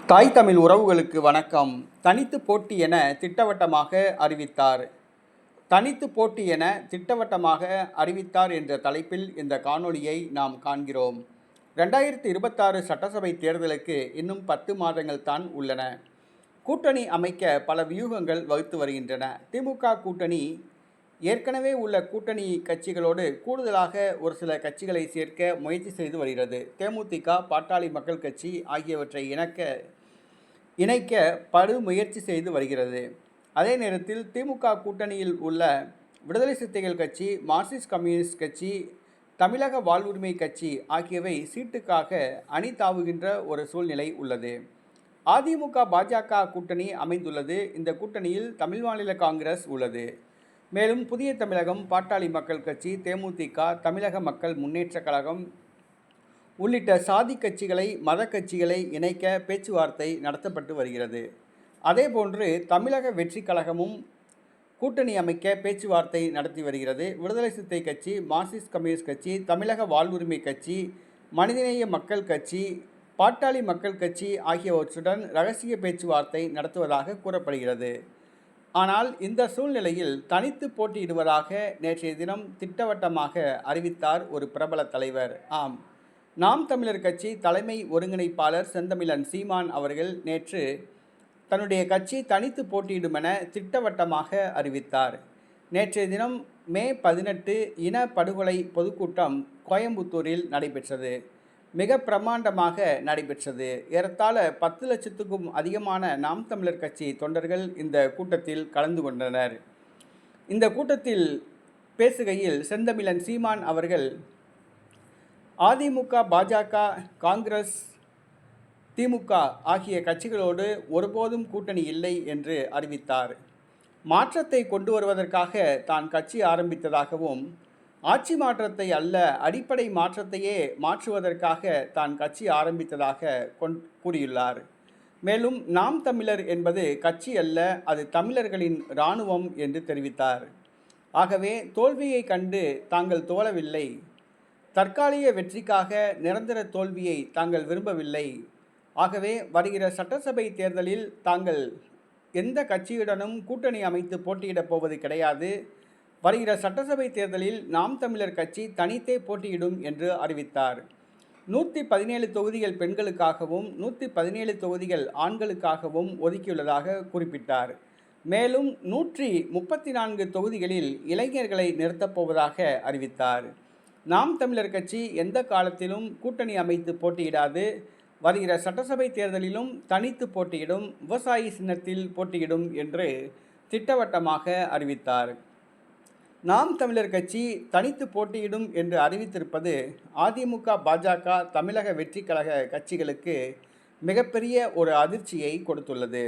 தாய் தமிழ் உறவுகளுக்கு வணக்கம். தனித்து போட்டி என திட்டவட்டமாக அறிவித்தார். தனித்து போட்டி என திட்டவட்டமாக அறிவித்தார் என்ற தலைப்பில் இந்த காணொளியை நாம் காண்கிறோம். 2026 சட்டசபை தேர்தலுக்கு இன்னும் 10 மாதங்கள் தான் உள்ளன. கூட்டணி அமைக்க பல வியூகங்கள் வகுத்து வருகின்றன. திமுக கூட்டணி ஏற்கனவே உள்ள கூட்டணி கட்சிகளோடு கூடுதலாக ஒரு சில கட்சிகளை சேர்க்க முயற்சி செய்து வருகிறது. தேமுதிக, பாட்டாளி மக்கள் கட்சி ஆகியவற்றை இணைக்க படு முயற்சி செய்து வருகிறது. அதே நேரத்தில் திமுக கூட்டணியில் உள்ள விடுதலை சிறுத்தைகள் கட்சி, மார்க்சிஸ்ட் கம்யூனிஸ்ட் கட்சி, தமிழக வாழ்வுரிமை கட்சி ஆகியவை சீட்டுக்காக அணி தாவுகின்ற ஒரு சூழ்நிலை உள்ளது. அதிமுக, பாஜக கூட்டணி அமைந்துள்ளது. இந்த கூட்டணியில் தமிழ் மாநில காங்கிரஸ் உள்ளது. மேலும் புதிய தமிழகம், பாட்டாளி மக்கள் கட்சி, தேமுதிக, தமிழக மக்கள் முன்னேற்ற கழகம் உள்ளிட்ட சாதி கட்சிகளை, மத கட்சிகளை இணைக்க பேச்சுவார்த்தை நடத்தப்பட்டு வருகிறது. அதேபோன்று தமிழக வெற்றி கழகமும் கூட்டணி அமைக்க பேச்சுவார்த்தை நடத்தி வருகிறது. விடுதலை சிறுத்தை கட்சி, மார்க்சிஸ்ட் கம்யூனிஸ்ட் கட்சி, தமிழக வாழ்வுரிமை கட்சி, மனிதநேய மக்கள் கட்சி, பாட்டாளி மக்கள் கட்சி ஆகியவற்றுடன் இரகசிய பேச்சுவார்த்தை நடத்துவதாக கூறப்படுகிறது. ஆனால் இந்த சூழ்நிலையில் தனித்து போட்டியிடுவதாக நேற்றைய தினம் திட்டவட்டமாக அறிவித்தார் ஒரு பிரபல தலைவர். ஆம், நாம் தமிழர் கட்சி தலைமை ஒருங்கிணைப்பாளர் செந்தமிழன் சீமான் அவர்கள் நேற்று தன்னுடைய கட்சி தனித்து போட்டியிடும் என திட்டவட்டமாக அறிவித்தார். நேற்றைய தினம் மே 18 இன படுகொலை பொதுக்கூட்டம் கோயம்புத்தூரில் நடைபெற்றது. மிக பிரமாண்டமாக நடைபெற்றது. ஏறத்தாழ 10 லட்சத்துக்கும் அதிகமான நாம் தமிழர் கட்சி தொண்டர்கள் இந்த கூட்டத்தில் கலந்து கொண்டனர். இந்த கூட்டத்தில் பேசுகையில் செந்தமிழன் சீமான் அவர்கள் அதிமுக, பாஜக, காங்கிரஸ், திமுக ஆகிய கட்சிகளோடு ஒருபோதும் கூட்டணி இல்லை என்று அறிவித்தார். மாற்றத்தை கொண்டு வருவதற்காக தான் கட்சி ஆரம்பித்ததாகவும், ஆட்சி மாற்றத்தை அல்ல அடிப்படை மாற்றத்தையே மாற்றுவதற்காக தான் கட்சி ஆரம்பித்ததாக கூறியுள்ளார். மேலும் நாம் தமிழர் என்பது கட்சி அல்ல, அது தமிழர்களின் இராணுவம் என்று தெரிவித்தார். ஆகவே தோல்வியை கண்டு தாங்கள் தோழவில்லை, தற்காலிக வெற்றிக்காக நிரந்தர தோல்வியை தாங்கள் விரும்பவில்லை. ஆகவே வருகிற சட்டசபை தேர்தலில் தாங்கள் எந்த கட்சியுடனும் கூட்டணி அமைத்து போட்டியிடப் போவது கிடையாது. வருகிற சட்டசபை தேர்தலில் நாம் தமிழர் கட்சி தனித்தே போட்டியிடும் என்று அறிவித்தார். 117 தொகுதிகள் பெண்களுக்காகவும் 117 தொகுதிகள் ஆண்களுக்காகவும் ஒதுக்கியுள்ளதாக குறிப்பிட்டார். மேலும் 134 தொகுதிகளில் இளைஞர்களை நிறுத்தப் போவதாக அறிவித்தார். நாம் தமிழர் கட்சி எந்த காலத்திலும் கூட்டணி அமைத்து போட்டியிடாது. வருகிற சட்டசபை தேர்தலிலும் தனித்து போட்டியிடும், விவசாயி சின்னத்தில் போட்டியிடும் என்று திட்டவட்டமாக அறிவித்தார். நாம் தமிழர் கட்சி தனித்து போட்டியிடும் என்று அறிவித்திருப்பது அதிமுக, பாஜக, தமிழக வெற்றி கழக கட்சிகளுக்கு மிகப்பெரிய ஒரு அதிர்ச்சியை கொடுத்துள்ளது.